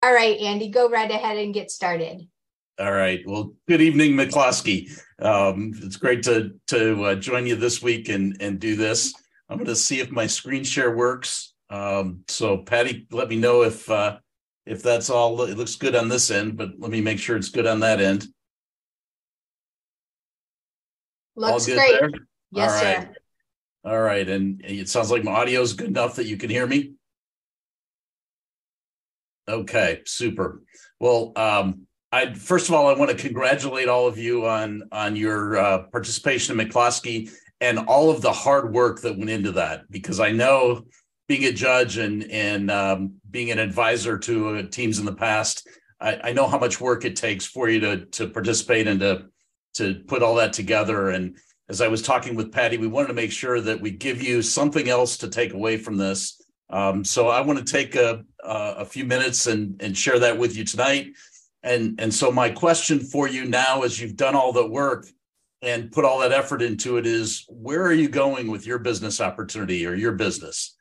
All right, Andy, go right ahead and get started. All right. Well, good evening, McCloskey. It's great to join you this week and do this. I'm going to see if my screen share works. So, Patty, let me know if that's all. It looks good on this end, but let me make sure it's good on that end. Looks all good great. There? Yes, all right. sir. All right. And it sounds like my audio is good enough that you can hear me. Okay, super. Well, first of all, I want to congratulate all of you on your participation in McCloskey and all of the hard work that went into that, because I know being a judge and being an advisor to teams in the past, I know how much work it takes for you to participate and to put all that together. And as I was talking with Patty, we wanted to make sure that we give you something else to take away from this. So I want to take a few minutes and share that with you tonight. And so my question for you now, as you've done all the work and put all that effort into it, is where are you going with your business opportunity or your business?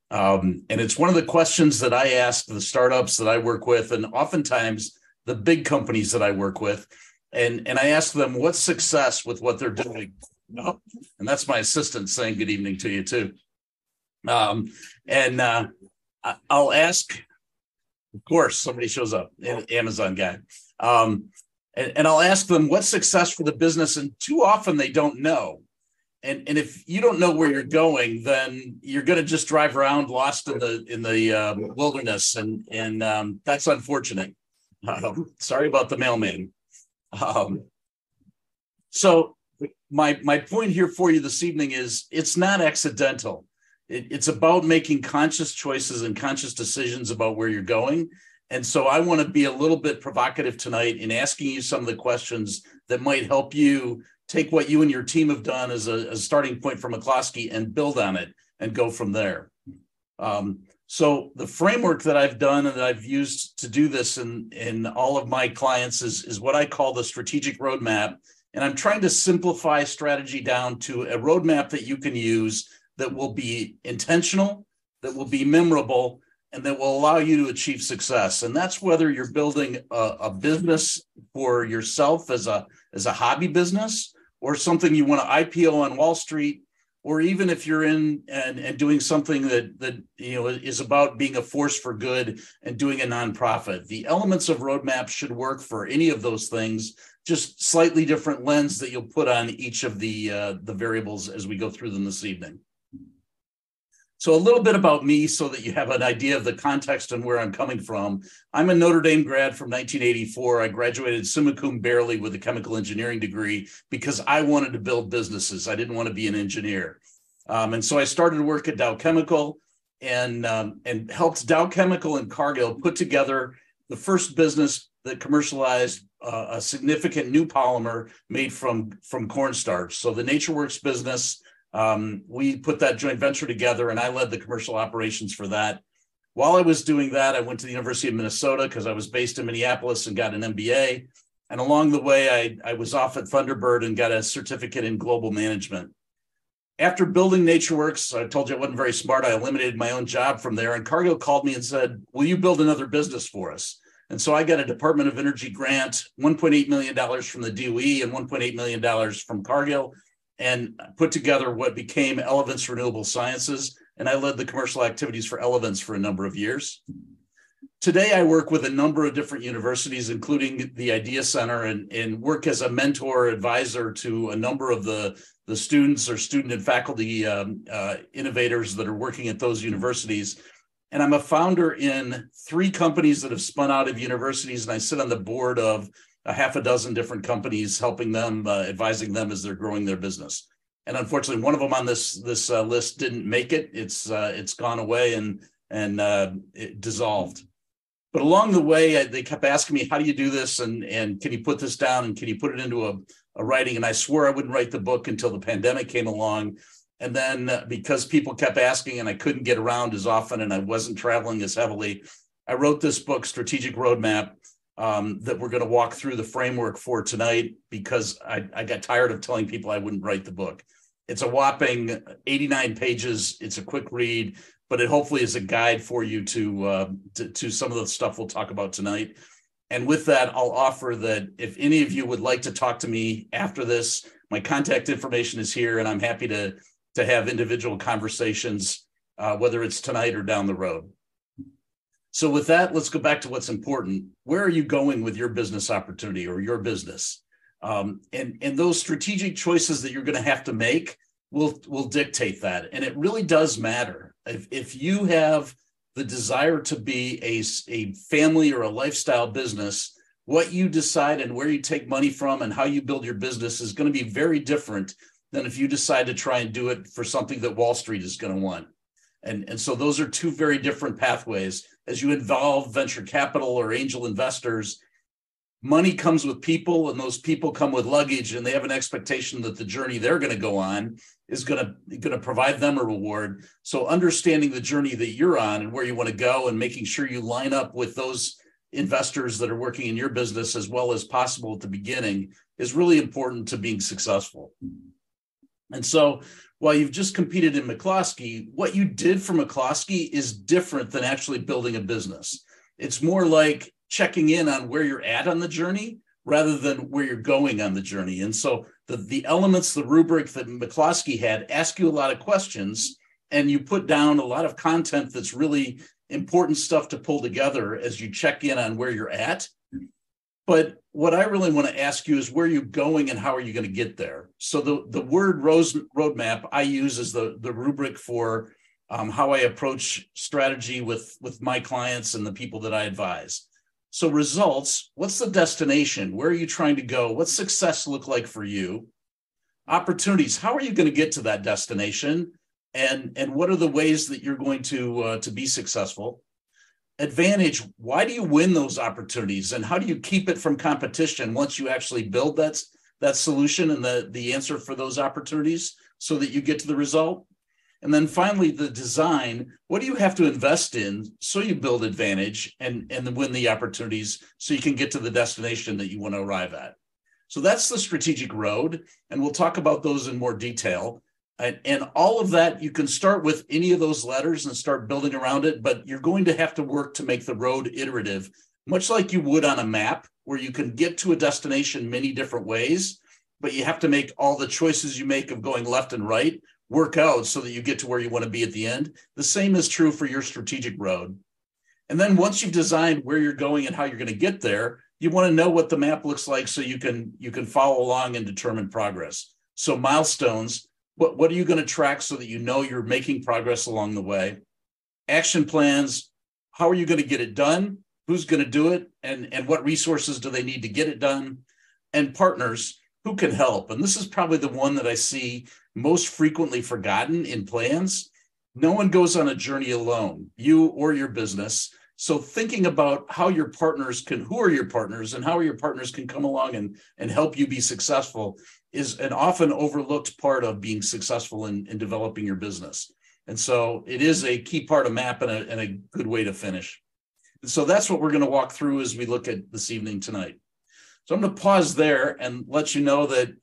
And it's one of the questions that I ask the startups that I work with, and oftentimes the big companies that I work with. And I ask them, what's success with what they're doing? No, and that's my assistant saying good evening to you too. I'll ask, of course, somebody shows up, an Amazon guy. And I'll ask them, what's success for the business? And too often they don't know. And if you don't know where you're going, then you're going to just drive around lost in the wilderness. And that's unfortunate. Sorry about the mailman. So my point here for you this evening is it's not accidental. It's about making conscious choices and conscious decisions about where you're going. And so I want to be a little bit provocative tonight in asking you some of the questions that might help you take what you and your team have done as a starting point for McCloskey and build on it and go from there. So the framework that I've done and that I've used to do this in all of my clients is what I call the strategic roadmap. And I'm trying to simplify strategy down to a roadmap that you can use that will be intentional, that will be memorable, and that will allow you to achieve success. And that's whether you're building a business for yourself as a hobby business, or something you want to IPO on Wall Street, or even if you're in and doing something that is about being a force for good and doing a nonprofit. The elements of roadmap should work for any of those things, just slightly different lens that you'll put on each of the variables as we go through them this evening. So a little bit about me so that you have an idea of the context and where I'm coming from. I'm a Notre Dame grad from 1984. I graduated summa cum barely with a chemical engineering degree because I wanted to build businesses. I didn't want to be an engineer. And so I started to work at Dow Chemical and helped Dow Chemical and Cargill put together the first business that commercialized a significant new polymer made from cornstarch. So the NatureWorks business, we put that joint venture together and I led the commercial operations for that. While I was doing that, I went to the University of Minnesota because I was based in Minneapolis and got an MBA. And along the way, I was off at Thunderbird and got a certificate in global management. After building NatureWorks, I told you I wasn't very smart. I eliminated my own job from there. And Cargill called me and said, will you build another business for us? And so I got a Department of Energy grant, $1.8 million from the DOE and $1.8 million from Cargill, and put together what became Elevance Renewable Sciences. And I led the commercial activities for Elevance for a number of years. Today, I work with a number of different universities, including the Idea Center, and work as a mentor advisor to a number of the students or student and faculty innovators that are working at those universities. And I'm a founder in 3 companies that have spun out of universities, and I sit on the board of a half a dozen different companies, helping them, advising them as they're growing their business. And unfortunately, one of them on this list didn't make it. It's gone away and it dissolved. But along the way, they kept asking me, how do you do this? And can you put this down? And can you put it into a writing? And I swore I wouldn't write the book until the pandemic came along. And then because people kept asking and I couldn't get around as often and I wasn't traveling as heavily, I wrote this book, Strategic Roadmap, that we're going to walk through the framework for tonight because I got tired of telling people I wouldn't write the book. It's a whopping 89 pages. It's a quick read, but it hopefully is a guide for you to some of the stuff we'll talk about tonight. And with that, I'll offer that if any of you would like to talk to me after this, my contact information is here, and I'm happy to have individual conversations, whether it's tonight or down the road. So with that, let's go back to what's important. Where are you going with your business opportunity or your business? And those strategic choices that you're going to have to make will dictate that. And it really does matter. If you have the desire to be a family or a lifestyle business, what you decide and where you take money from and how you build your business is going to be very different than if you decide to try and do it for something that Wall Street is going to want. And so those are two very different pathways. As you involve venture capital or angel investors, money comes with people, and those people come with luggage, and they have an expectation that the journey they're going to go on is going to provide them a reward. So understanding the journey that you're on and where you want to go, and making sure you line up with those investors that are working in your business as well as possible at the beginning is really important to being successful. And so while you've just competed in McCloskey, what you did for McCloskey is different than actually building a business. It's more like checking in on where you're at on the journey rather than where you're going on the journey. And so the elements, the rubric that McCloskey had, ask you a lot of questions, and you put down a lot of content that's really important stuff to pull together as you check in on where you're at. But what I really want to ask you is where you're going and how are you going to get there? So the word roadmap I use as the rubric for how I approach strategy with my clients and the people that I advise. So results, what's the destination? Where are you trying to go? What's success look like for you? Opportunities, how are you going to get to that destination? And what are the ways that you're going to be successful? Advantage, why do you win those opportunities, and how do you keep it from competition once you actually build that solution and the answer for those opportunities so that you get to the result? And then finally, the design, what do you have to invest in so you build advantage and win the opportunities so you can get to the destination that you want to arrive at? So that's the strategic road, and we'll talk about those in more detail. And all of that, you can start with any of those letters and start building around it, but you're going to have to work to make the road iterative, much like you would on a map, where you can get to a destination many different ways, but you have to make all the choices you make of going left and right work out so that you get to where you want to be at the end. The same is true for your strategic road. And then once you've designed where you're going and how you're going to get there, you want to know what the map looks like so you can follow along and determine progress. So milestones, what are you going to track so that you know you're making progress along the way? Action plans, how are you going to get it done? Who's going to do it? And what resources do they need to get it done? And partners, who can help? And this is probably the one that I see most frequently forgotten in plans. No one goes on a journey alone, you or your business. So thinking about how your partners who are your partners and how your partners can come along and help you be successful is an often overlooked part of being successful in developing your business. And so it is a key part of MAP and a good way to finish. And so that's what we're going to walk through as we look at this evening tonight. So I'm going to pause there and let you know that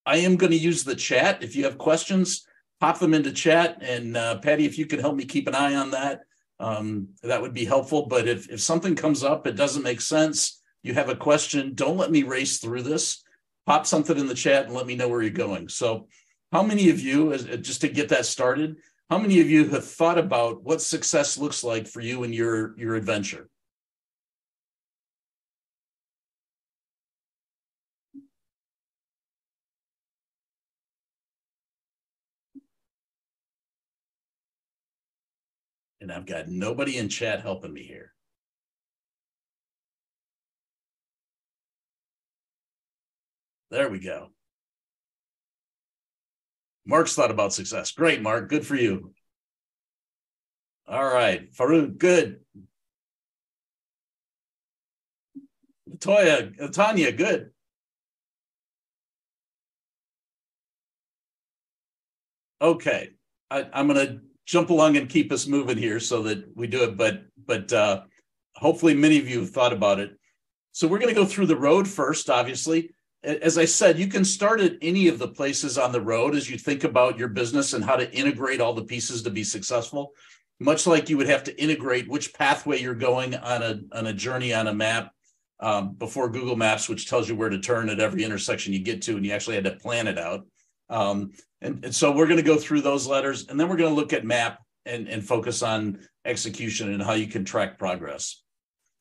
I am going to use the chat. If you have questions, pop them into chat. And Patty, if you could help me keep an eye on that, that would be helpful. But if something comes up, it doesn't make sense, you have a question, don't let me race through this. Pop something in the chat and let me know where you're going. So how many of you, just to get that started, how many of you have thought about what success looks like for you in your adventure? And I've got nobody in chat helping me here. There we go. Mark's thought about success. Great, Mark. Good for you. All right. Farouk, good. Latoya, Tanya, good. Okay. I'm going to jump along and keep us moving here so that we do it. But hopefully many of you have thought about it. So we're going to go through the road first, obviously. as I said, you can start at any of the places on the road as you think about your business and how to integrate all the pieces to be successful. Much like you would have to integrate which pathway you're going on a journey on a map before Google Maps, which tells you where to turn at every intersection you get to, and you actually had to plan it out. And so we're going to go through those letters, and then we're going to look at map and focus on execution and how you can track progress.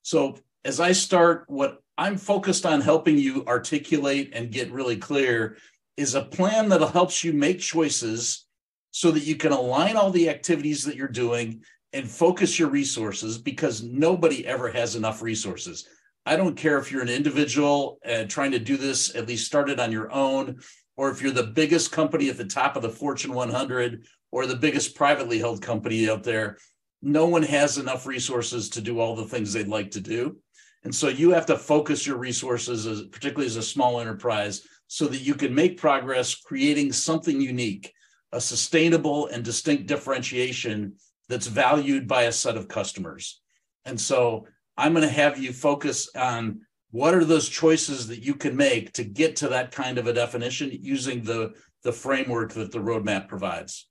So as I start, what I'm focused on helping you articulate and get really clear is a plan that helps you make choices so that you can align all the activities that you're doing and focus your resources, because nobody ever has enough resources. I don't care if you're an individual trying to do this, at least start it on your own, or if you're the biggest company at the top of the Fortune 100 or the biggest privately held company out there. No one has enough resources to do all the things they'd like to do. And so you have to focus your resources, particularly as a small enterprise, so that you can make progress creating something unique, a sustainable and distinct differentiation that's valued by a set of customers. And so I'm going to have you focus on what are those choices that you can make to get to that kind of a definition using the framework that the roadmap provides.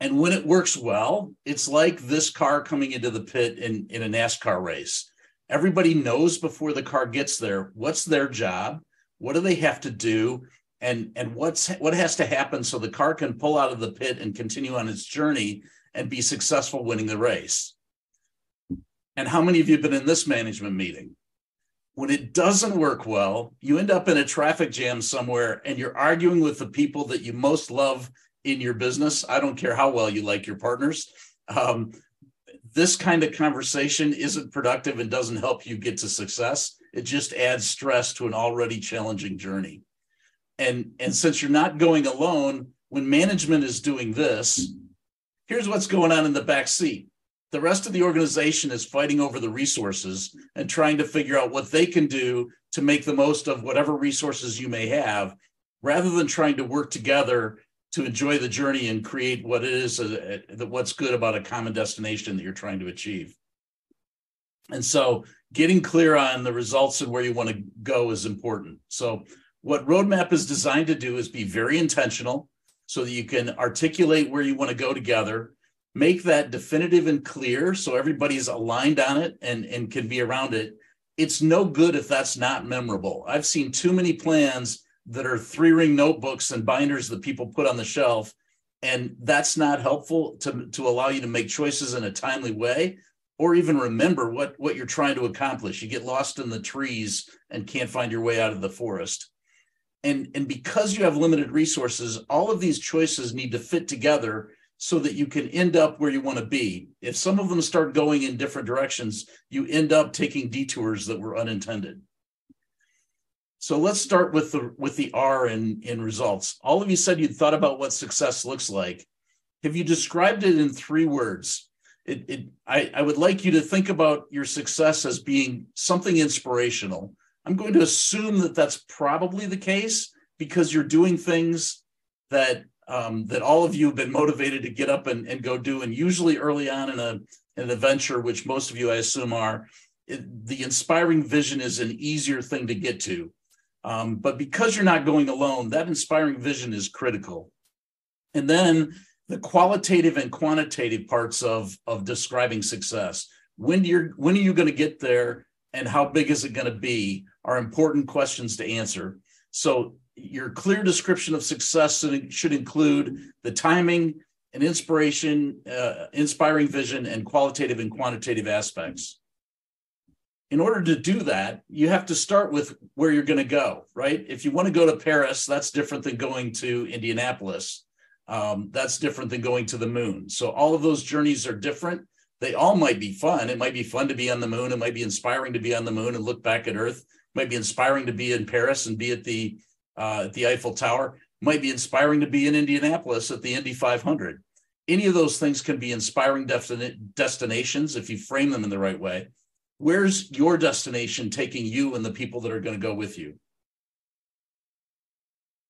And when it works well, it's like this car coming into the pit in a NASCAR race. Everybody knows before the car gets there, what's their job, what do they have to do, and what has to happen so the car can pull out of the pit and continue on its journey and be successful winning the race. And how many of you have been in this management meeting? When it doesn't work well, you end up in a traffic jam somewhere and you're arguing with the people that you most love in your business. I don't care how well you like your partners. This kind of conversation isn't productive and doesn't help you get to success. It just adds stress to an already challenging journey. And since you're not going alone, when management is doing this, here's what's going on in the back seat. The rest of the organization is fighting over the resources and trying to figure out what they can do to make the most of whatever resources you may have, rather than trying to work together to enjoy the journey and create what it is, what's good about a common destination that you're trying to achieve. And so getting clear on the results and where you want to go is important. So what Roadmap is designed to do is be very intentional so that you can articulate where you want to go together, make that definitive and clear so everybody's aligned on it and can be around it. It's no good if that's not memorable. I've seen too many plans that are 3-ring notebooks and binders that people put on the shelf, and that's not helpful to allow you to make choices in a timely way or even remember what you're trying to accomplish. You get lost in the trees and can't find your way out of the forest. And because you have limited resources, all of these choices need to fit together so that you can end up where you want to be. If some of them start going in different directions, you end up taking detours that were unintended. So let's start with the R in results. All of you said you'd thought about what success looks like. Have you described it in 3 words? I would like you to think about your success as being something inspirational. I'm going to assume that that's probably the case because you're doing things that all of you have been motivated to get up and go do. And usually early on in an adventure, which most of you I assume are, the inspiring vision is an easier thing to get to. But because you're not going alone, that inspiring vision is critical. And then the qualitative and quantitative parts of describing success. When are you going to get there and how big is it going to be are important questions to answer. So your clear description of success should include the timing and inspiration, inspiring vision, and qualitative and quantitative aspects. In order to do that, you have to start with where you're going to go, right? If you want to go to Paris, that's different than going to Indianapolis. That's different than going to the moon. So all of those journeys are different. They all might be fun. It might be fun to be on the moon. It might be inspiring to be on the moon and look back at Earth. It might be inspiring to be in Paris and be at the Eiffel Tower. It might be inspiring to be in Indianapolis at the Indy 500. Any of those things can be inspiring destinations if you frame them in the right way. Where's your destination taking you and the people that are going to go with you?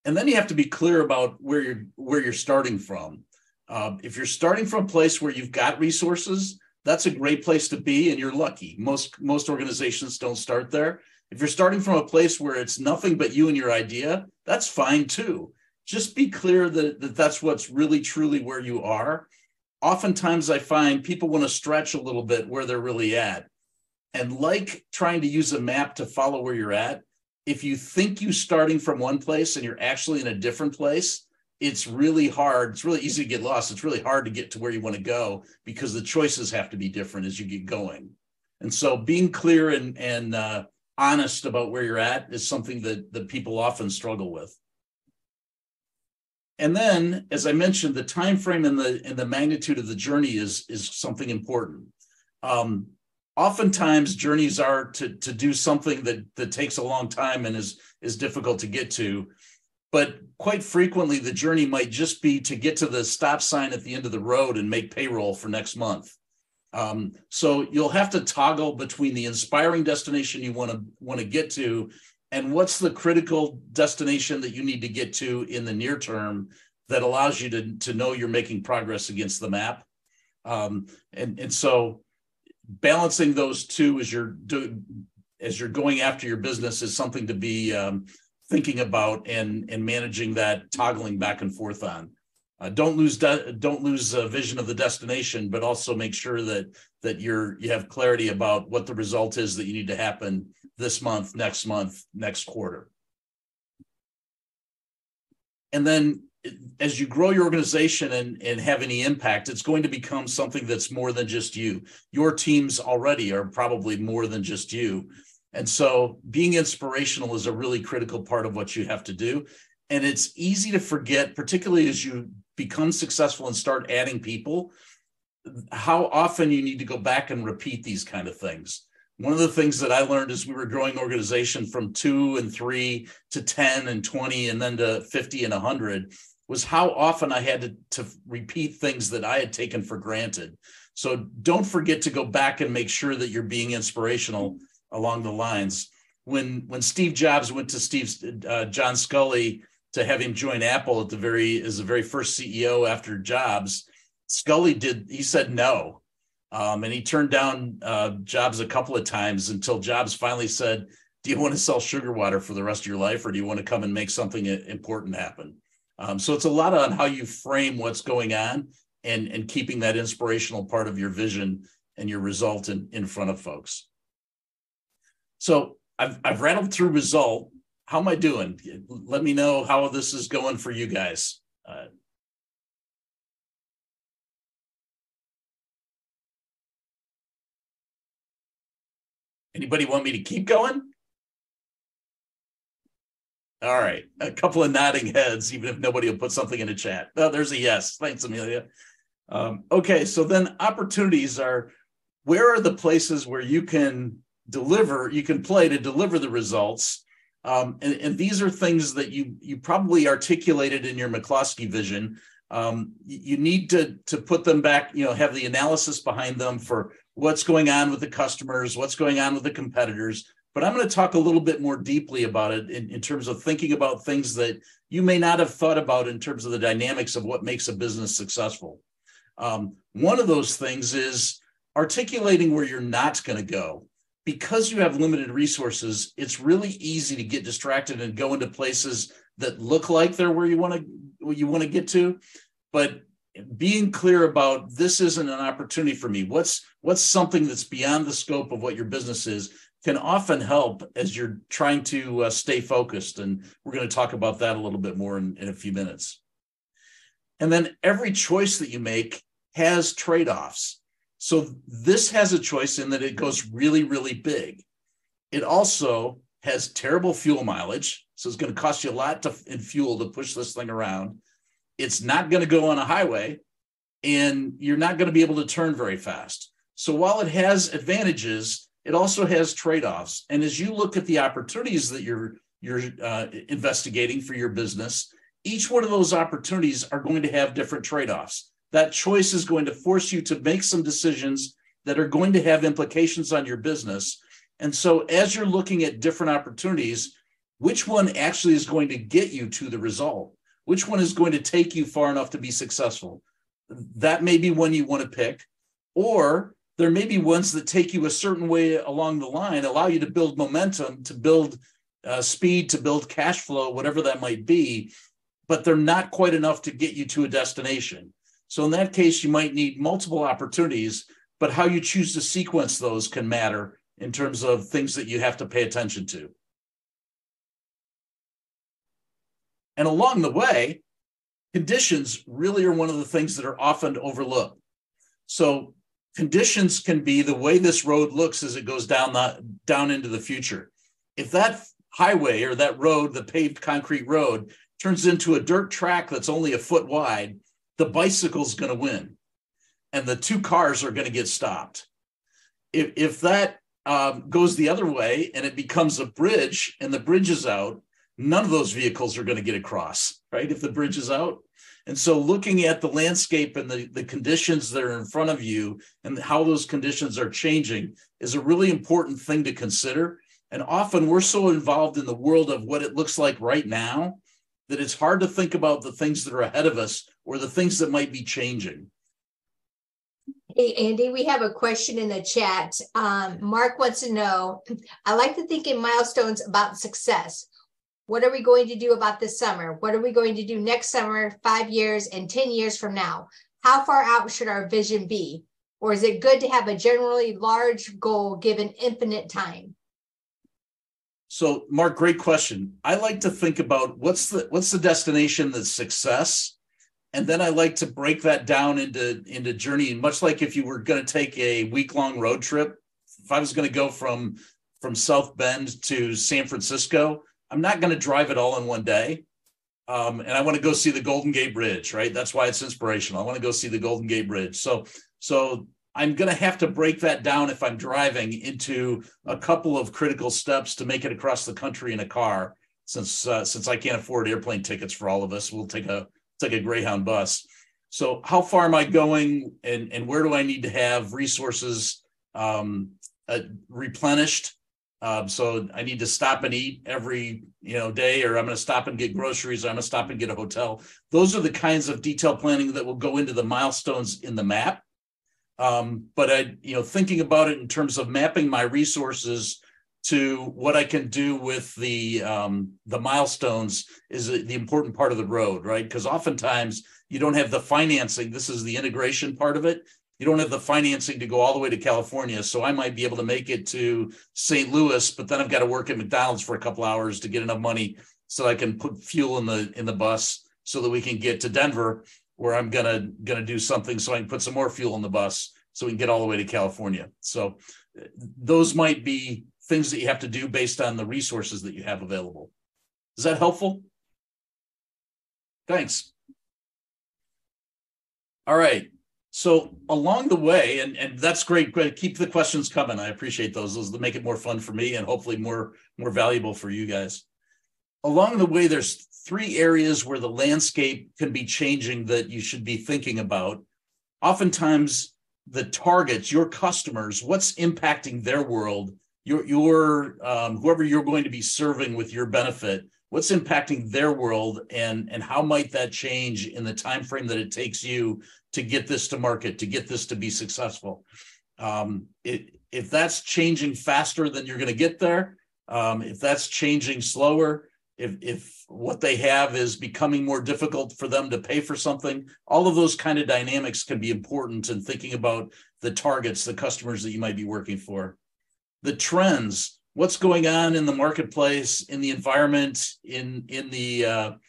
And then you have to be clear about where you're starting from. If you're starting from a place where you've got resources, that's a great place to be, and you're lucky. Most organizations don't start there. If you're starting from a place where it's nothing but you and your idea, that's fine too. Just be clear that that's what's really truly where you are. Oftentimes I find people want to stretch a little bit where they're really at. And like trying to use a map to follow where you're at, if you think you're starting from one place and you're actually in a different place, it's really hard. It's really easy to get lost. It's really hard to get to where you want to go because the choices have to be different as you get going. And so being clear and honest about where you're at is something that people often struggle with. And then, as I mentioned, the time frame and the magnitude of the journey is something important. Oftentimes, journeys are to do something that takes a long time and is difficult to get to. But quite frequently, the journey might just be to get to the stop sign at the end of the road and make payroll for next month. So you'll have to toggle between the inspiring destination you want to get to and what's the critical destination that you need to get to in the near term that allows you to know you're making progress against the map. And so balancing those two as you're going after your business is something to be thinking about and managing that toggling back and forth on. Don't lose vision of the destination, but also make sure that you have clarity about what the result is that you need to happen this month, next quarter. And then as you grow your organization and have any impact, it's going to become something that's more than just you. Your teams already are probably more than just you. And so being inspirational is a really critical part of what you have to do. And it's easy to forget, particularly as you become successful and start adding people, how often you need to go back and repeat these kind of things. One of the things that I learned as we were growing organization from 2 and 3 to 10 and 20 and then to 50 and 100 was how often I had to repeat things that I had taken for granted. So don't forget to go back and make sure that you're being inspirational along the lines. When Steve Jobs went to John Sculley to have him join Apple as the very first CEO after Jobs, he said no. And he turned down Jobs a couple of times until Jobs finally said, do you want to sell sugar water for the rest of your life, or do you want to come and make something important happen? So it's a lot on how you frame what's going on and keeping that inspirational part of your vision and your result in front of folks. So I've rattled through result. How am I doing? Let me know how this is going for you guys. Anybody want me to keep going? All right, a couple of nodding heads, even if nobody will put something in the chat. Oh, there's a yes. Thanks, Amelia. Okay, so then opportunities are, where are the places where you can play to deliver the results? And these are things that you probably articulated in your McCloskey vision. You need to put them back, have the analysis behind them for what's going on with the customers, what's going on with the competitors. But I'm going to talk a little bit more deeply about it in terms of thinking about things that you may not have thought about in terms of the dynamics of what makes a business successful. One of those things is articulating where you're not going to go. Because you have limited resources, it's really easy to get distracted and go into places that look like they're where you want to get to, but being clear about this isn't an opportunity for me. What's something that's beyond the scope of what your business is can often help as you're trying to stay focused. And we're going to talk about that a little bit more in a few minutes. And then every choice that you make has trade-offs. So this has a choice in that it goes really, really big. It also has terrible fuel mileage. So it's going to cost you a lot in fuel to push this thing around. It's not going to go on a highway, and you're not going to be able to turn very fast. So while it has advantages, it also has trade-offs. And as you look at the opportunities that you're investigating for your business, each one of those opportunities are going to have different trade-offs. That choice is going to force you to make some decisions that are going to have implications on your business. And so as you're looking at different opportunities, which one actually is going to get you to the result? Which one is going to take you far enough to be successful? That may be one you want to pick. Or There may be ones that take you a certain way along the line, allow you to build momentum, to build speed, to build cash flow, whatever that might be, but they're not quite enough to get you to a destination. So in that case, you might need multiple opportunities, but how you choose to sequence those can matter in terms of things that you have to pay attention to. And along the way, conditions really are one of the things that are often overlooked. So conditions can be the way this road looks as it goes down into the future. If that highway or that road, the paved concrete road, turns into a dirt track that's only a foot wide, the bicycle's going to win, and the two cars are going to get stopped. If that goes the other way and it becomes a bridge and the bridge is out, none of those vehicles are going to get across, right? If the bridge is out. And so looking at the landscape and the conditions that are in front of you and how those conditions are changing is a really important thing to consider. And often we're so involved in the world of what it looks like right now that it's hard to think about the things that are ahead of us or the things that might be changing. Hey, Andy, we have a question in the chat. Mark wants to know, I like to think in milestones about success. What are we going to do about this summer? What are we going to do next summer, 5 years, and 10 years from now? How far out should our vision be? Or is it good to have a generally large goal given infinite time? So, Mark, great question. I like to think about what's the destination that's success, and then I like to break that down into journey. Much like if you were going to take a week-long road trip, if I was going to go from South Bend to San Francisco, I'm not going to drive it all in one day. And I want to go see the Golden Gate Bridge, right? That's why it's inspirational. I want to go see the Golden Gate Bridge. So I'm going to have to break that down if I'm driving into a couple of critical steps to make it across the country in a car. Since I can't afford airplane tickets for all of us, we'll take a Greyhound bus. So how far am I going, and where do I need to have resources replenished? So I need to stop and eat every day, or I'm going to stop and get groceries, or I'm going to stop and get a hotel. Those are the kinds of detailed planning that will go into the milestones in the map. But thinking about it in terms of mapping my resources to what I can do with the milestones is the important part of the road, right? Because oftentimes you don't have the financing. This is the integration part of it. You don't have the financing to go all the way to California. So I might be able to make it to St. Louis, but then I've got to work at McDonald's for a couple hours to get enough money so I can put fuel in the bus so that we can get to Denver, where I'm gonna do something so I can put some more fuel in the bus so we can get all the way to California. So those might be things that you have to do based on the resources that you have available. Is that helpful? Thanks. All right. So along the way, and that's great. Keep the questions coming. I appreciate those. Those make it more fun for me and hopefully more valuable for you guys. Along the way, there's 3 areas where the landscape can be changing that you should be thinking about. Oftentimes, the targets, your customers, what's impacting their world, your whoever you're going to be serving with your benefit, what's impacting their world, and how might that change in the time frame that it takes you to get this to market, to get this to be successful. If that's changing faster than you're going to get there, if that's changing slower, if what they have is becoming more difficult for them to pay for something, all of those kind of dynamics can be important in thinking about the targets, the customers that you might be working for. The trends, what's going on in the marketplace, in the environment, in the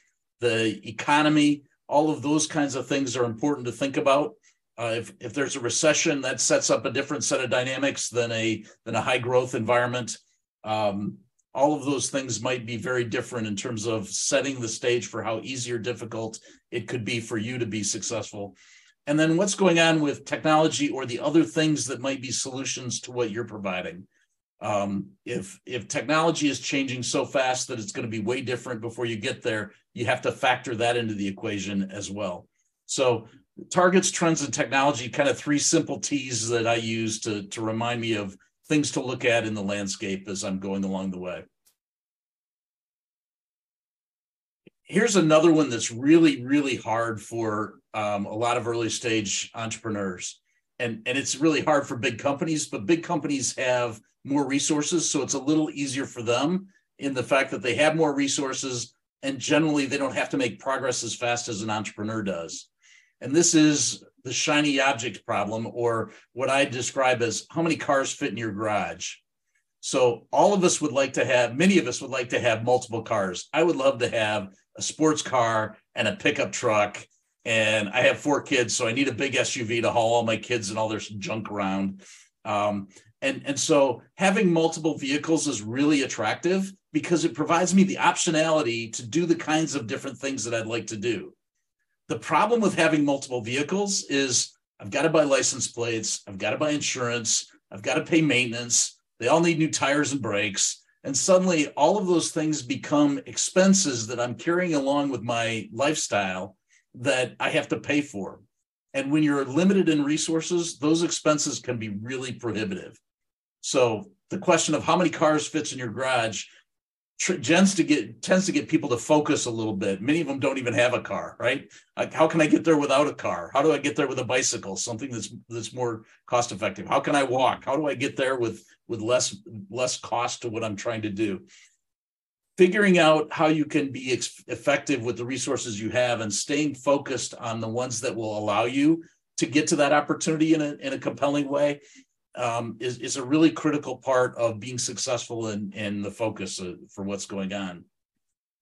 economy, all of those kinds of things are important to think about. If there's a recession, that sets up a different set of dynamics than a high growth environment. All of those things might be very different in terms of setting the stage for how easy or difficult it could be for you to be successful. And then what's going on with technology or the other things that might be solutions to what you're providing. If technology is changing so fast that it's going to be way different before you get there, you have to factor that into the equation as well. So targets, trends, and technology, kind of 3 simple T's that I use to remind me of things to look at in the landscape as I'm going along the way. Here's another one that's really, really hard for a lot of early stage entrepreneurs. and it's really hard for big companies, but big companies have more resources, so it's a little easier for them in the fact that they have more resources, and generally they don't have to make progress as fast as an entrepreneur does. And this is the shiny object problem, or what I describe as how many cars fit in your garage. So all of us would like to have, many of us would like to have multiple cars. I would love to have a sports car and a pickup truck. And I have 4 kids, so I need a big SUV to haul all my kids and all their junk around. And so having multiple vehicles is really attractive because it provides me the optionality to do the kinds of different things that I'd like to do. The problem with having multiple vehicles is I've got to buy license plates, I've got to buy insurance, I've got to pay maintenance. They all need new tires and brakes. And suddenly all of those things become expenses that I'm carrying along with my lifestyle that I have to pay for. And when you're limited in resources, those expenses can be really prohibitive. So the question of how many cars fits in your garage tends to get people to focus a little bit. Many of them don't even have a car, right? Like, how can I get there without a car? How do I get there with a bicycle? Something that's more cost effective. How can I walk? How do I get there with less cost to what I'm trying to do? Figuring out how you can be effective with the resources you have and staying focused on the ones that will allow you to get to that opportunity in a compelling way is a really critical part of being successful in the focus for what's going on.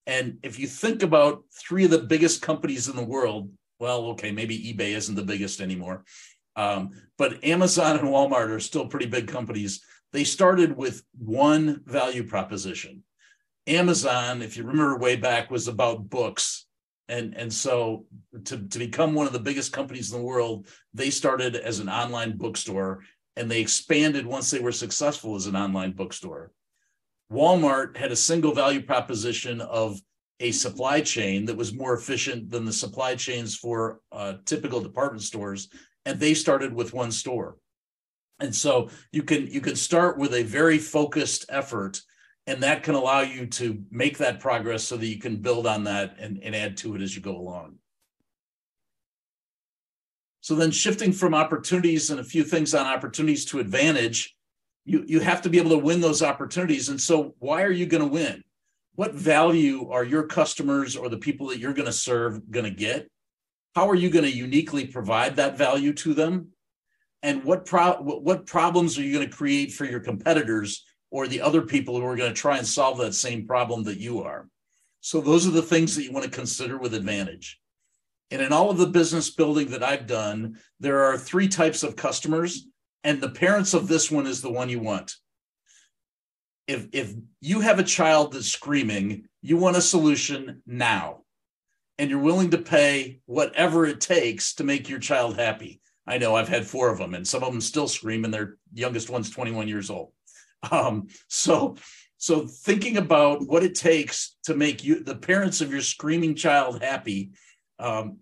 And if you think about 3 of the biggest companies in the world, well, okay, maybe eBay isn't the biggest anymore, but Amazon and Walmart are still pretty big companies. They started with one value proposition. Amazon, if you remember way back, was about books. And so to become one of the biggest companies in the world, they started as an online bookstore, and they expanded once they were successful as an online bookstore. Walmart had a single value proposition of a supply chain that was more efficient than the supply chains for typical department stores, and they started with one store. And so you can start with a very focused effort, and that can allow you to make that progress so that you can build on that and add to it as you go along. So then shifting from opportunities and a few things on opportunities to advantage, you have to be able to win those opportunities. And so why are you going to win? What value are your customers or the people that you're going to serve going to get? How are you going to uniquely provide that value to them? And what problems are you going to create for your competitors or the other people who are going to try and solve that same problem that you are? So those are the things that you want to consider with advantage. And in all of the business building that I've done, there are 3 types of customers, and the parents of this one is the one you want. If you have a child that's screaming, you want a solution now, and you're willing to pay whatever it takes to make your child happy. I know I've had 4 of them, and some of them still scream, and their youngest one's 21 years old. So thinking about what it takes to make you, the parents of your screaming child, happy,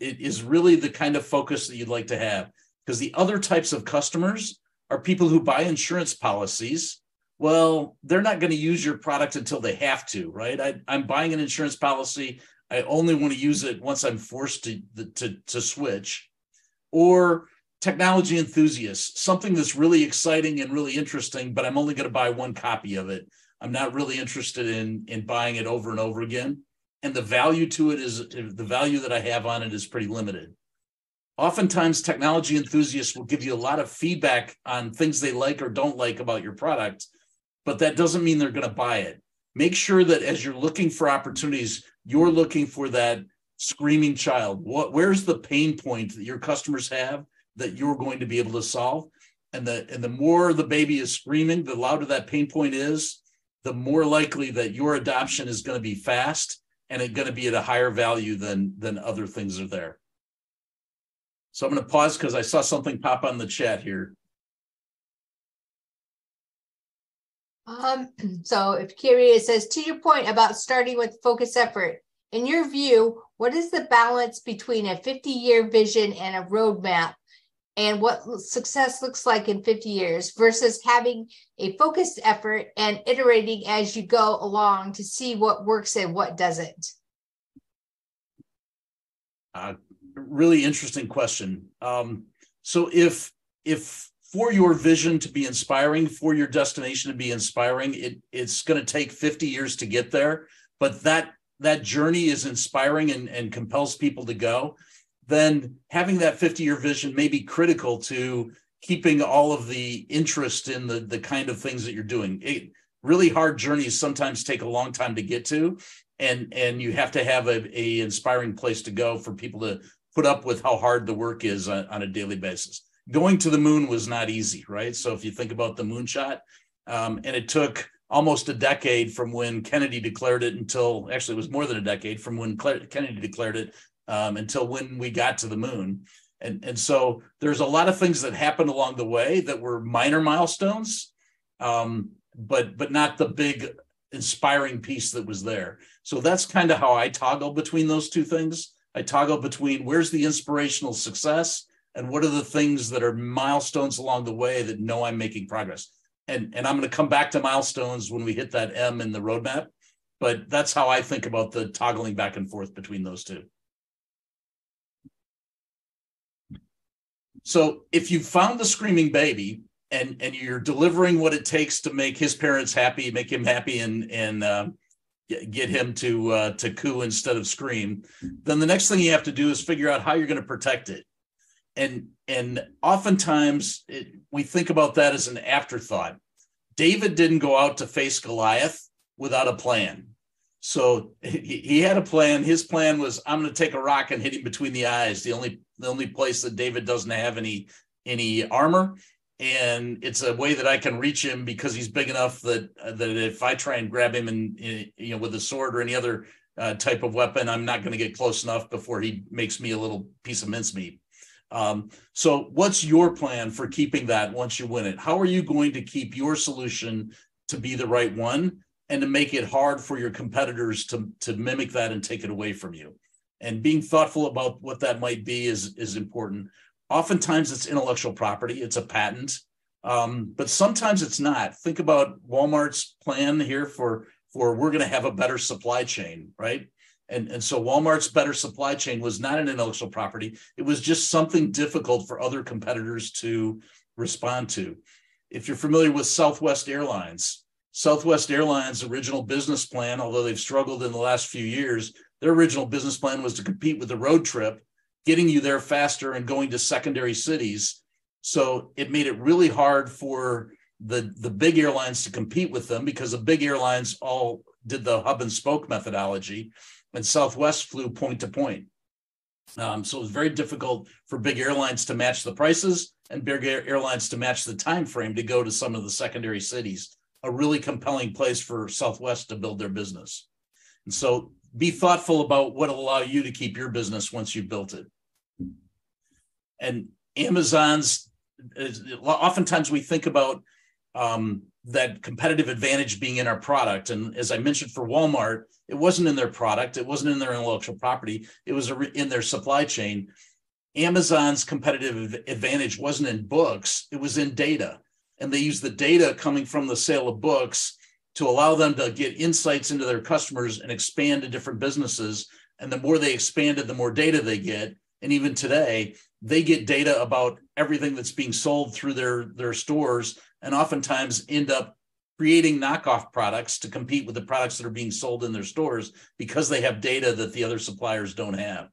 it is really the kind of focus that you'd like to have. Because the other types of customers are people who buy insurance policies. Well, they're not going to use your product until they have to, right? I'm buying an insurance policy. I only want to use it once I'm forced to switch. Or technology enthusiasts, something that's really exciting and really interesting, but I'm only going to buy one copy of it. I'm not really interested in buying it over and over again. And the value to it is, the value that I have on it is pretty limited. Oftentimes, technology enthusiasts will give you a lot of feedback on things they like or don't like about your product, but that doesn't mean they're going to buy it. Make sure that as you're looking for opportunities, you're looking for that screaming child. Where's the pain point that your customers have that you're going to be able to solve? And the more the baby is screaming, the louder that pain point is, the more likely that your adoption is going to be fast and it's going to be at a higher value than other things are there. So I'm going to pause because I saw something pop on the chat here. So if curious, says, to your point about starting with focus effort, in your view, what is the balance between a 50-year vision and a roadmap, and what success looks like in 50 years versus having a focused effort and iterating as you go along to see what works and what doesn't? Really interesting question. So if if for your vision to be inspiring, for your destination to be inspiring, it's going to take 50 years to get there, but that journey is inspiring and compels people to go, then having that 50-year vision may be critical to keeping all of the interest in the kind of things that you're doing. Really hard journeys sometimes take a long time to get to, and you have to have a inspiring place to go for people to put up with how hard the work is on a daily basis. Going to the moon was not easy, right? So if you think about the moonshot, and it took almost a decade from when Kennedy declared it until, actually it was more than a decade from when Kennedy declared it until when we got to the moon. And so there's a lot of things that happened along the way that were minor milestones, but not the big inspiring piece that was there. So that's kind of how I toggle between those two things. I toggle between where's the inspirational success and what are the things that are milestones along the way that know I'm making progress. And I'm going to come back to milestones when we hit that M in the roadmap, but that's how I think about the toggling back and forth between those two. So if you found the screaming baby and you're delivering what it takes to make his parents happy, make him happy and get him to coo instead of scream, then the next thing you have to do is figure out how you're going to protect it. And oftentimes we think about that as an afterthought. David didn't go out to face Goliath without a plan. So he had a plan. His plan was, I'm going to take a rock and hit him between the eyes. The only place that David doesn't have any armor, and it's a way that I can reach him because he's big enough that if I try and grab him and with a sword or any other type of weapon, I'm not going to get close enough before he makes me a little piece of mincemeat. So what's your plan for keeping that once you win it? How are you going to keep your solution to be the right one and to make it hard for your competitors to mimic that and take it away from you? And being thoughtful about what that might be is important. Oftentimes it's intellectual property, it's a patent, but sometimes it's not. Think about Walmart's plan here for we're going to have a better supply chain, right? And so Walmart's better supply chain was not an intellectual property. It was just something difficult for other competitors to respond to. If you're familiar with Southwest Airlines original business plan, although they've struggled in the last few years, their original business plan was to compete with the road trip, getting you there faster and going to secondary cities. So it made it really hard for the big airlines to compete with them because the big airlines all did the hub and spoke methodology, and Southwest flew point to point. So it was very difficult for big airlines to match the prices and big airlines to match the time frame to go to some of the secondary cities, a really compelling place for Southwest to build their business. And so be thoughtful about what will allow you to keep your business once you've built it. And Amazon's, oftentimes we think about that competitive advantage being in our product. And as I mentioned for Walmart, it wasn't in their product. It wasn't in their intellectual property. It was in their supply chain. Amazon's competitive advantage wasn't in books. It was in data. And they used the data coming from the sale of books to allow them to get insights into their customers and expand to different businesses. And the more they expanded, the more data they get. And even today, they get data about everything that's being sold through their stores, and oftentimes end up creating knockoff products to compete with the products that are being sold in their stores because they have data that the other suppliers don't have.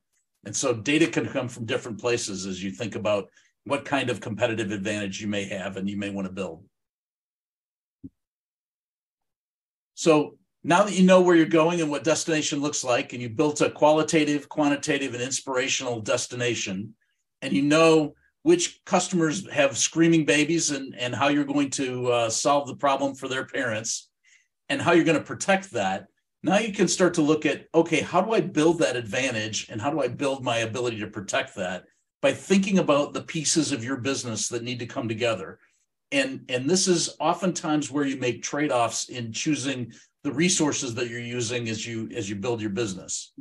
And so data can come from different places as you think about what kind of competitive advantage you may have and you may want to build. So now that you know where you're going and what destination looks like, and you built a qualitative, quantitative, and inspirational destination, and you know which customers have screaming babies and how you're going to solve the problem for their parents and how you're going to protect that, now you can start to look at, okay, how do I build that advantage and how do I build my ability to protect that by thinking about the pieces of your business that need to come together. And this is oftentimes where you make trade-offs in choosing the resources that you're using as you build your business.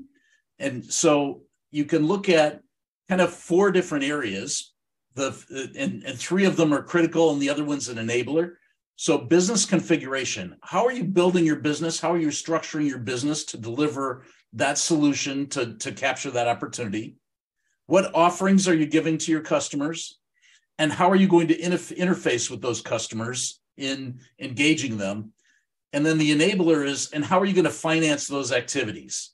And so you can look at kind of 4 different areas. And 3 of them are critical and the other one's an enabler. So business configuration, how are you building your business? How are you structuring your business to deliver that solution to capture that opportunity? What offerings are you giving to your customers? and how are you going to interface with those customers in engaging them? And then the enabler is, and how are you going to finance those activities?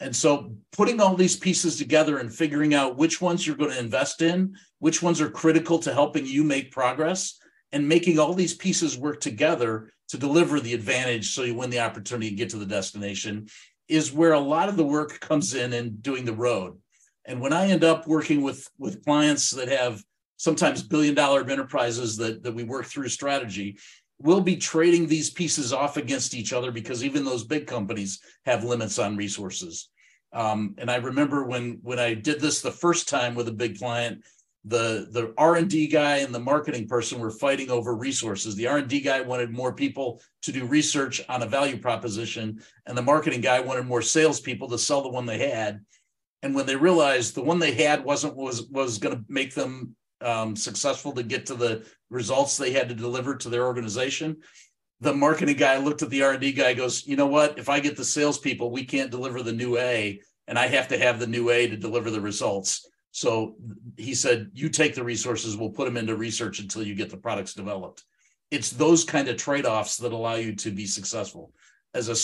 And so putting all these pieces together and figuring out which ones you're going to invest in, which ones are critical to helping you make progress, and making all these pieces work together to deliver the advantage so you win the opportunity to get to the destination is where a lot of the work comes in doing the road. And when I end up working with clients that have sometimes billion-dollar enterprises that we work through strategy, we'll be trading these pieces off against each other because even those big companies have limits on resources. And I remember when I did this the first time with a big client, the R&D guy and the marketing person were fighting over resources. The R&D guy wanted more people to do research on a value proposition, and the marketing guy wanted more salespeople to sell the one they had. And when they realized the one they had was going to make them successful to get to the results they had to deliver to their organization, the marketing guy looked at the R&D guy, goes, you know what? If I get the salespeople, we can't deliver the new A, and I have to have the new A to deliver the results. So he said, you take the resources, we'll put them into research until you get the products developed. It's those kind of trade-offs that allow you to be successful. As a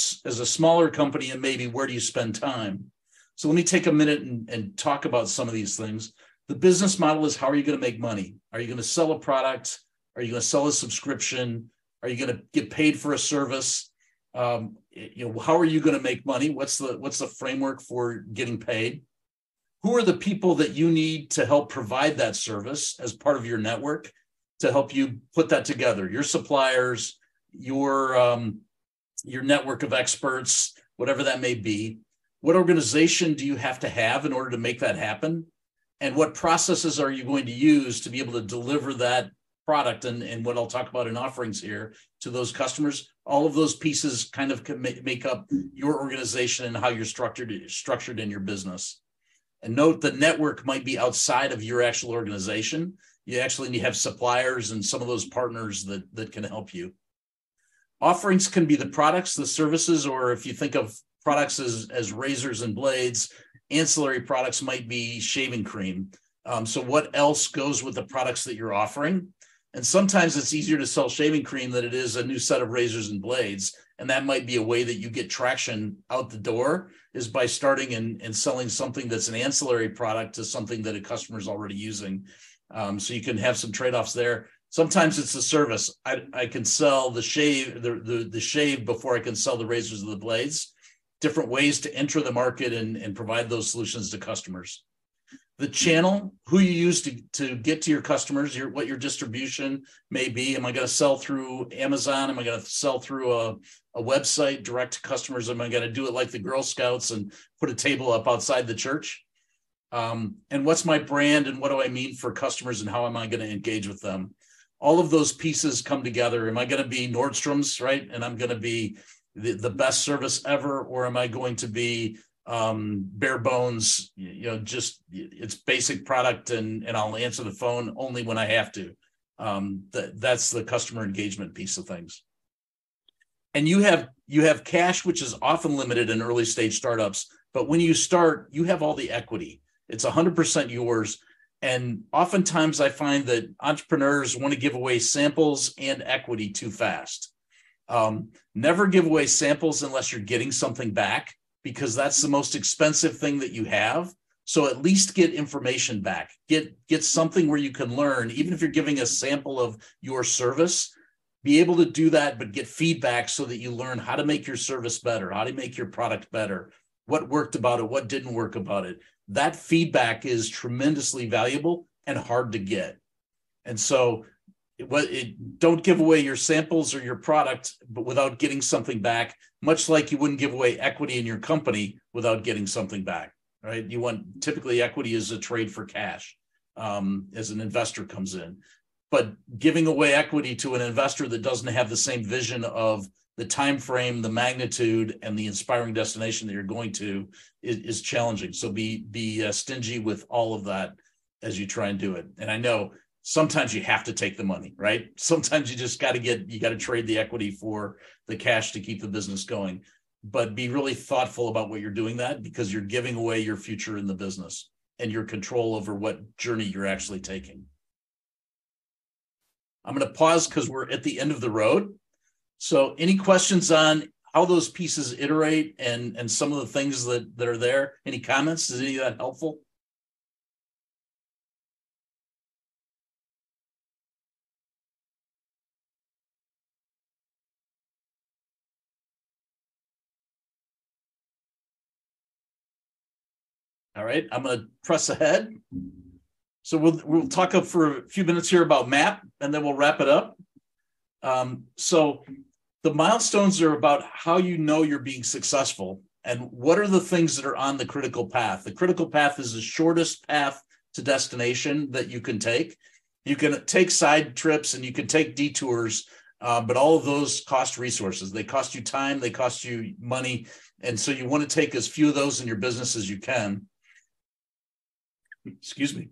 smaller company, and maybe where do you spend time? So let me take a minute and talk about some of these things. The business model is, how are you going to make money? Are you going to sell a product? Are you going to sell a subscription? Are you going to get paid for a service? How are you going to make money? What's the framework for getting paid? Who are the people that you need to help provide that service as part of your network to help you put that together? Your suppliers, your network of experts, whatever that may be. What organization do you have to have in order to make that happen? And what processes are you going to use to be able to deliver that product and what I'll talk about in offerings here to those customers? All of those pieces kind of can make up your organization and how you're structured in your business. And note, the network might be outside of your actual organization. You actually need to have suppliers and some of those partners that can help you. Offerings can be the products, the services, or if you think of products as razors and blades, ancillary products might be shaving cream. So what else goes with the products that you're offering? And sometimes it's easier to sell shaving cream than it is a new set of razors and blades. And that might be a way that you get traction out the door, is by starting and selling something that's an ancillary product to something that a customer is already using. So you can have some trade-offs there. Sometimes it's a service. I can sell the shave, the shave before I can sell the razors and the blades. Different ways to enter the market and provide those solutions to customers. The channel, who you use to get to your customers, what your distribution may be. Am I going to sell through Amazon? Am I going to sell through a website direct to customers? Am I going to do it like the Girl Scouts and put a table up outside the church? And what's my brand and what do I mean for customers and how am I going to engage with them? All of those pieces come together. Am I going to be Nordstrom's, right? And I'm going to be the best service ever, or am I going to be bare bones, just it's basic product and I'll answer the phone only when I have to? That's the customer engagement piece of things. And you have cash, which is often limited in early stage startups, but when you start, you have all the equity. It's 100% yours. And oftentimes I find that entrepreneurs want to give away samples and equity too fast. Never give away samples unless you're getting something back, because that's the most expensive thing that you have. So at least get information back, get something where you can learn, even if you're giving a sample of your service, be able to do that, but get feedback so that you learn how to make your service better, how to make your product better, what worked about it, what didn't work about it. That feedback is tremendously valuable and hard to get. And so don't give away your samples or your product, but without getting something back, much like you wouldn't give away equity in your company without getting something back, right? Typically equity is a trade for cash as an investor comes in. But giving away equity to an investor that doesn't have the same vision of the time frame, the magnitude, and the inspiring destination that you're going to is challenging. So be stingy with all of that as you try and do it. And I know sometimes you have to take the money, right? Sometimes you just got to trade the equity for the cash to keep the business going. But be really thoughtful about what you're doing that, because you're giving away your future in the business and your control over what journey you're actually taking. I'm going to pause because we're at the end of the road. So any questions on how those pieces iterate and some of the things that are there? Any comments? Is any of that helpful? All right, I'm going to press ahead. So we'll talk for a few minutes here about MAP, and then we'll wrap it up. So the milestones are about how you know you're being successful and what are the things that are on the critical path. The critical path is the shortest path to destination that you can take. You can take side trips and you can take detours, but all of those cost resources. They cost you time, they cost you money, and so you want to take as few of those in your business as you can. Excuse me.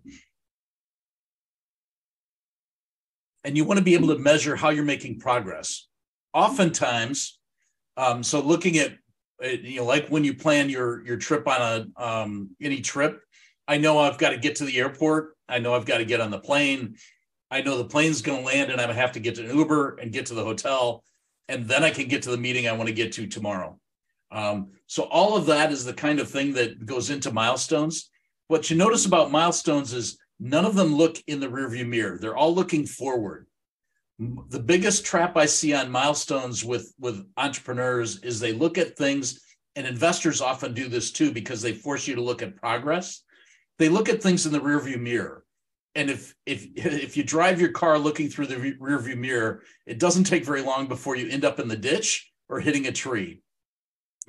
And you want to be able to measure how you're making progress. Oftentimes, so looking at, like when you plan your trip on any trip, I know I've got to get to the airport. I know I've got to get on the plane. I know the plane's going to land and I'm going to have to get to an Uber and get to the hotel. And then I can get to the meeting I want to get to tomorrow. So all of that is the kind of thing that goes into milestones. What you notice about milestones is none of them look in the rearview mirror. They're all looking forward. The biggest trap I see on milestones with entrepreneurs is they look at things, and investors often do this too because they force you to look at progress. They look at things in the rearview mirror. And if you drive your car looking through the rearview mirror, it doesn't take very long before you end up in the ditch or hitting a tree.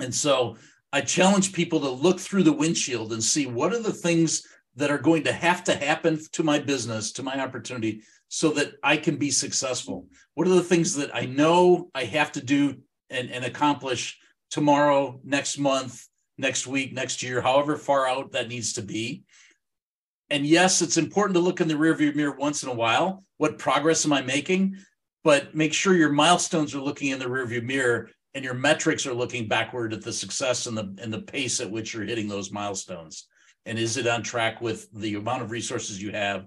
And so I challenge people to look through the windshield and see what are the things that are going to happen to my business, to my opportunity, so that I can be successful. What are the things that I know I have to do and accomplish tomorrow, next month, next week, next year, however far out that needs to be? And yes, it's important to look in the rearview mirror once in a while. What progress am I making? But make sure your milestones are looking in the rearview mirror and your metrics are looking backward at the success and the pace at which you're hitting those milestones. And is it on track with the amount of resources you have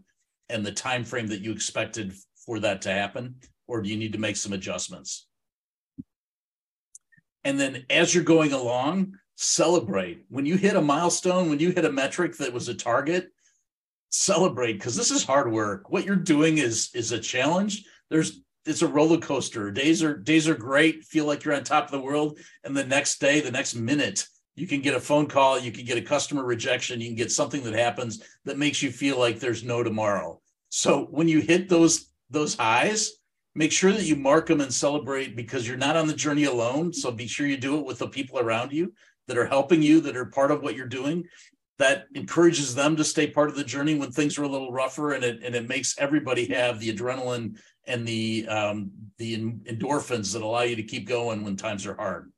and the time frame that you expected for that to happen? Or do you need to make some adjustments? And then as you're going along, celebrate. When you hit a milestone, when you hit a metric that was a target, celebrate, because this is hard work. What you're doing is a challenge. It's a roller coaster. Days are great, feel like you're on top of the world, and the next day, the next minute, you can get a phone call, you can get a customer rejection, you can get something that happens that makes you feel like there's no tomorrow. So when you hit those highs, make sure that you mark them and celebrate, because you're not on the journey alone. So be sure you do it with the people around you that are helping you, that are part of what you're doing. That encourages them to stay part of the journey when things are a little rougher, and it makes everybody have the adrenaline and the endorphins that allow you to keep going when times are hard.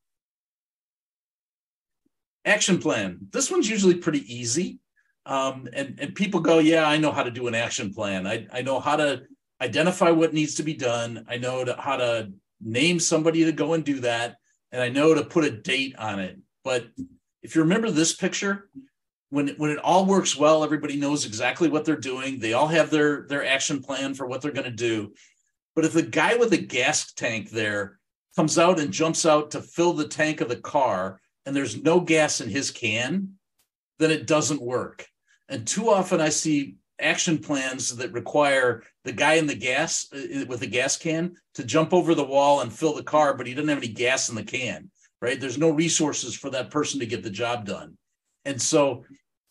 Action plan. This one's usually pretty easy. And people go, yeah, I know how to do an action plan. I know how to identify what needs to be done. I know how to name somebody to go and do that. And I know to put a date on it. But if you remember this picture, when it all works well, everybody knows exactly what they're doing. They all have their action plan for what they're going to do. But if the guy with the gas tank there comes out and jumps out to fill the tank of the car and there's no gas in his can, then it doesn't work. And too often I see action plans that require the guy in the gas with the gas can to jump over the wall and fill the car, but he doesn't have any gas in the can, right? There's no resources for that person to get the job done. And so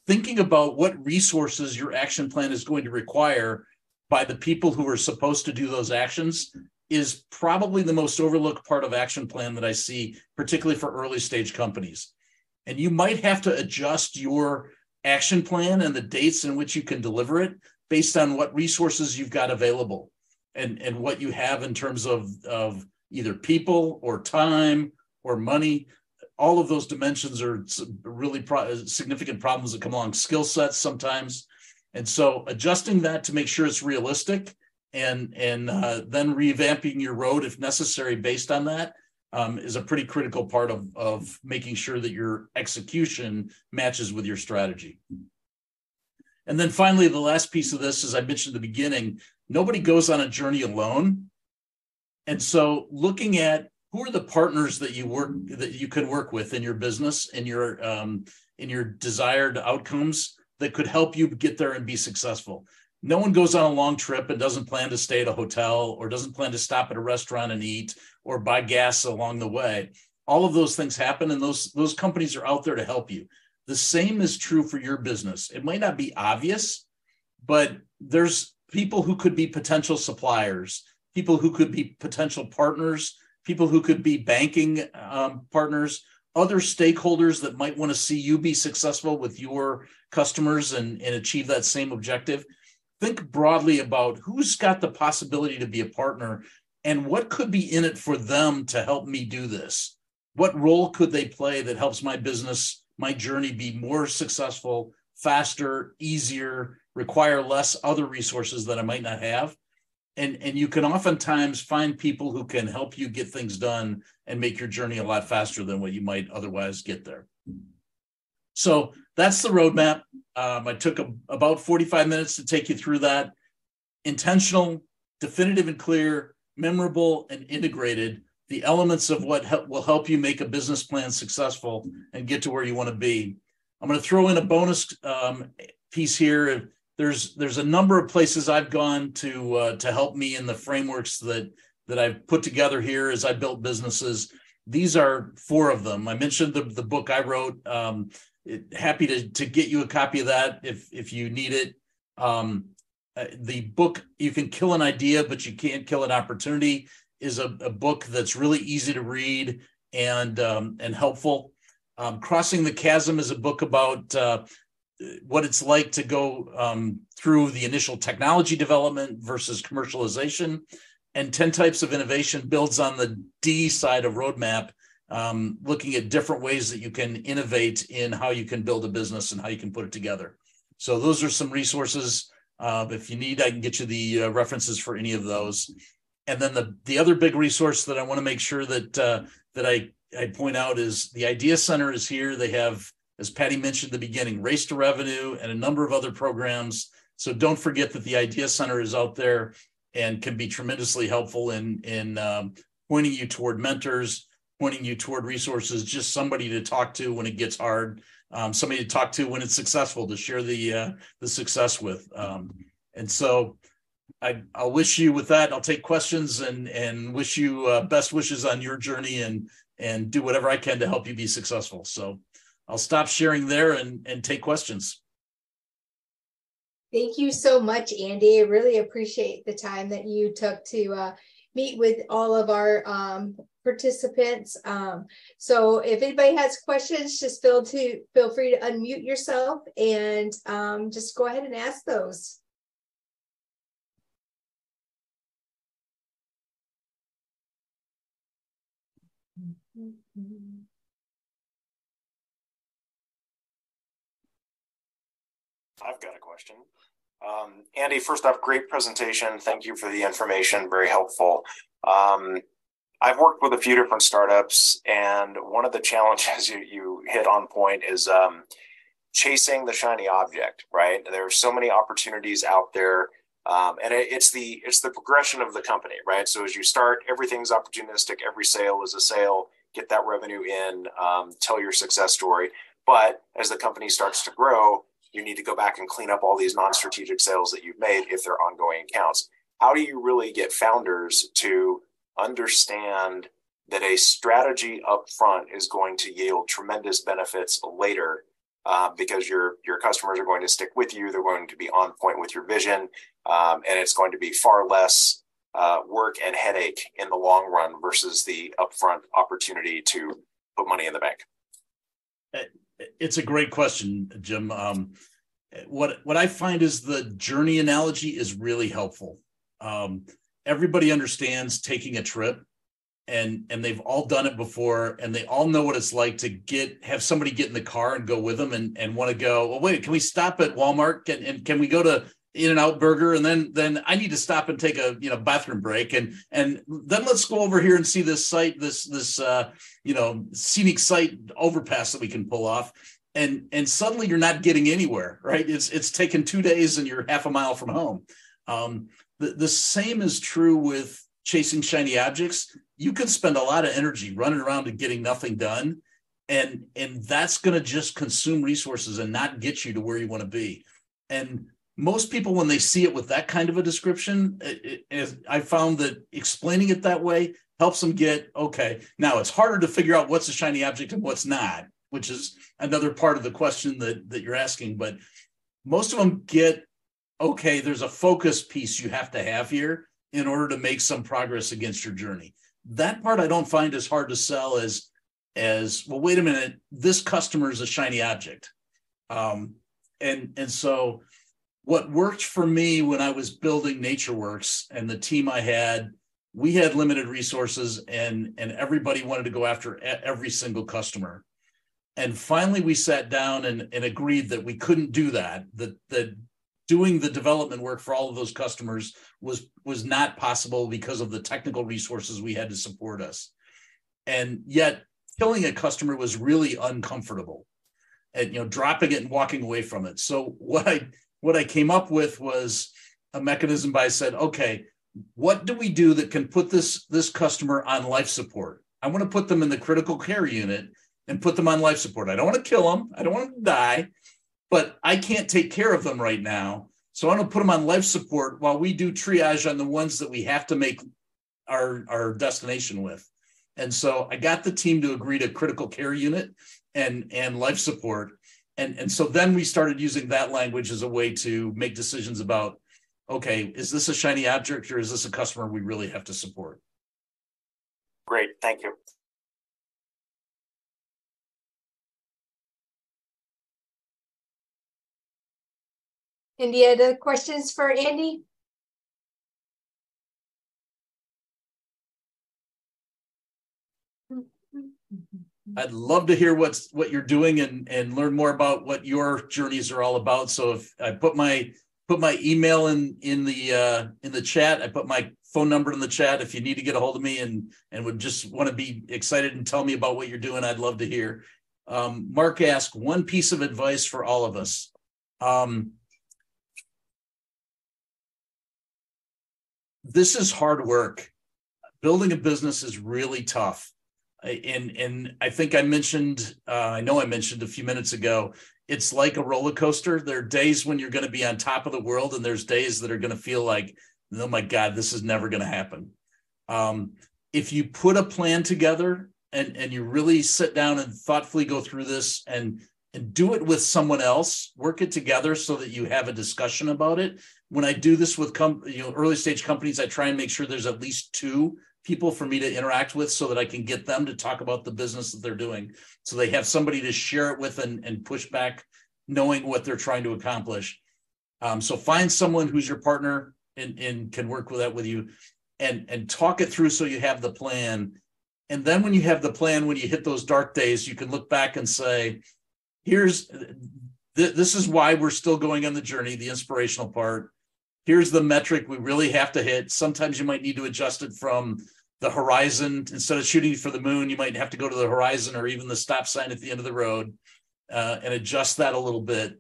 thinking about what resources your action plan is going to require by the people who are supposed to do those actions is probably the most overlooked part of action plan that I see, particularly for early stage companies. And you might have to adjust your action plan and the dates in which you can deliver it based on what resources you've got available and what you have in terms of either people or time or money. All of those dimensions are really significant problems that come along, skill sets sometimes. And so adjusting that to make sure it's realistic and then revamping your road if necessary based on that is a pretty critical part of making sure that your execution matches with your strategy. And then finally, the last piece of this, as I mentioned at the beginning, nobody goes on a journey alone. And so looking at who are the partners that you can work with in your business, in your desired outcomes that could help you get there and be successful. No one goes on a long trip and doesn't plan to stay at a hotel or doesn't plan to stop at a restaurant and eat or buy gas along the way. All of those things happen, and those companies are out there to help you. The same is true for your business. It might not be obvious, but there's people who could be potential suppliers, people who could be potential partners, people who could be banking partners, other stakeholders that might want to see you be successful with your customers and achieve that same objective. Think broadly about who's got the possibility to be a partner and what could be in it for them to help me do this. What role could they play that helps my business, my journey be more successful, faster, easier, require less other resources that I might not have? And you can oftentimes find people who can help you get things done and make your journey a lot faster than what you might otherwise get there. So that's the roadmap. I took about 45 minutes to take you through that. Intentional, definitive and clear, memorable and integrated, the elements of what will help you make a business plan successful and get to where you want to be. I'm going to throw in a bonus piece here. There's a number of places I've gone to help me in the frameworks that I've put together here as I built businesses. These are 4 of them. I mentioned the book I wrote. Happy to get you a copy of that if you need it. The book, You Can Kill an Idea, but You Can't Kill an Opportunity, is a book that's really easy to read and helpful. Crossing the Chasm is a book about what it's like to go through the initial technology development versus commercialization. And 10 Types of Innovation builds on the D side of roadmap, looking at different ways that you can innovate in how you can build a business and how you can put it together. So those are some resources. If you need, I can get you the references for any of those. And then the other big resource that I want to make sure that I point out is the Idea Center is here. They have, as Patty mentioned at the beginning, Race to Revenue and a number of other programs. So don't forget that the Idea Center is out there and can be tremendously helpful in pointing you toward mentors, pointing you toward resources, just somebody to talk to when it gets hard, somebody to talk to when it's successful, to share the success with. And so I'll wish you, with that, I'll take questions and wish you best wishes on your journey and do whatever I can to help you be successful. So I'll stop sharing there and take questions. Thank you so much, Andy. I really appreciate the time that you took to meet with all of our participants. So if anybody has questions, just feel free to unmute yourself and just go ahead and ask those. I've got a question. Andy, first off, great presentation. Thank you for the information. Very helpful. I've worked with a few different startups, and one of the challenges you hit on point is chasing the shiny object, right? There are so many opportunities out there, and it's the progression of the company, right? So as you start, everything's opportunistic. Every sale is a sale. Get that revenue in, tell your success story. But as the company starts to grow, you need to go back and clean up all these non-strategic sales that you've made if they're ongoing accounts. How do you really get founders to understand that a strategy up front is going to yield tremendous benefits later, because your customers are going to stick with you, they're going to be on point with your vision, and it's going to be far less work and headache in the long run versus the upfront opportunity to put money in the bank? It's a great question, Jim. What I find is the journey analogy is really helpful. Everybody understands taking a trip, and they've all done it before, and they all know what it's like to have somebody get in the car and go with them and want to go, well, wait, can we stop at Walmart? Can we go to In-N-Out Burger? And then I need to stop and take a bathroom break. And then let's go over here and see this site, this scenic site overpass that we can pull off. and suddenly you're not getting anywhere, right? It's taken 2 days and you're half a mile from home. The same is true with chasing shiny objects. You can spend a lot of energy running around and getting nothing done, and that's going to just consume resources and not get you to where you want to be. And most people, when they see it with that kind of a description, I found that explaining it that way helps them get, okay, now it's harder to figure out what's a shiny object and what's not, which is another part of the question that you're asking. But most of them get, okay, there's a focus piece you have to have here in order to make some progress against your journey. That part I don't find as hard to sell as well, wait a minute, this customer is a shiny object. And so what worked for me when I was building NatureWorks and the team I had, we had limited resources and everybody wanted to go after every single customer. And finally we sat down and agreed that we couldn't do that doing the development work for all of those customers was not possible because of the technical resources we had to support us. And yet killing a customer was really uncomfortable, and dropping it and walking away from it. So what I came up with was a mechanism by I said, okay, what do we do that can put this customer on life support? I want to put them in the critical care unit and put them on life support. I don't want to kill them. I don't want them to die, but I can't take care of them right now. So I'm going to put them on life support while we do triage on the ones that we have to make our destination with. And so I got the team to agree to critical care unit and life support. And so then we started using that language as a way to make decisions about, okay, is this a shiny object or is this a customer we really have to support? Great, thank you. Any other questions for Andy? I'd love to hear what you're doing and learn more about what your journeys are all about. So if I put my email in the chat, I put my phone number in the chat. If you need to get a hold of me and would just want to be excited and tell me about what you're doing, I'd love to hear. Mark asked, one piece of advice for all of us. This is hard work. Building a business is really tough. And I think I mentioned a few minutes ago, it's like a roller coaster. There are days when you're going to be on top of the world, and there's days that are going to feel like, oh my God, this is never going to happen. If you put a plan together and you really sit down and thoughtfully go through this and do it with someone else, work it together so that you have a discussion about it. When I do this with early stage companies, I try and make sure there's at least 2 people for me to interact with so that I can get them to talk about the business that they're doing. So they have somebody to share it with and push back, knowing what they're trying to accomplish. So find someone who's your partner and can work with that with you and talk it through so you have the plan. And then when you have the plan, when you hit those dark days, you can look back and say, this is why we're still going on the journey, the inspirational part. Here's the metric we really have to hit. Sometimes you might need to adjust it from the horizon. Instead of shooting for the moon, you might have to go to the horizon or even the stop sign at the end of the road and adjust that a little bit.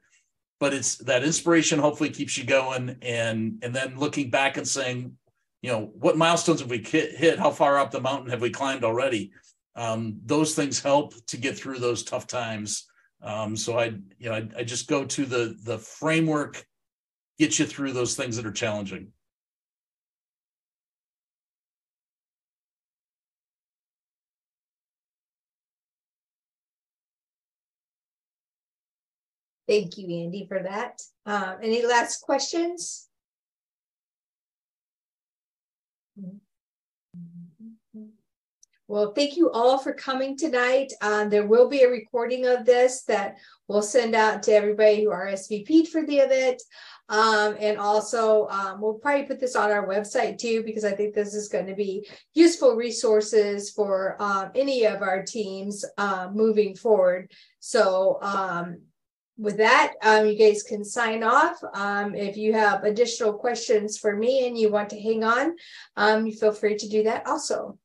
But it's that inspiration hopefully keeps you going. And then looking back and saying, what milestones have we hit? How far up the mountain have we climbed already? Those things help to get through those tough times. So I just go to the framework, get you through those things that are challenging. Thank you, Andy, for that. Any last questions? Well, thank you all for coming tonight. There will be a recording of this that we'll send out to everybody who RSVP'd for the event. And also, we'll probably put this on our website too, because I think this is going to be useful resources for any of our teams moving forward. So with that, you guys can sign off. If you have additional questions for me and you want to hang on, you feel free to do that also.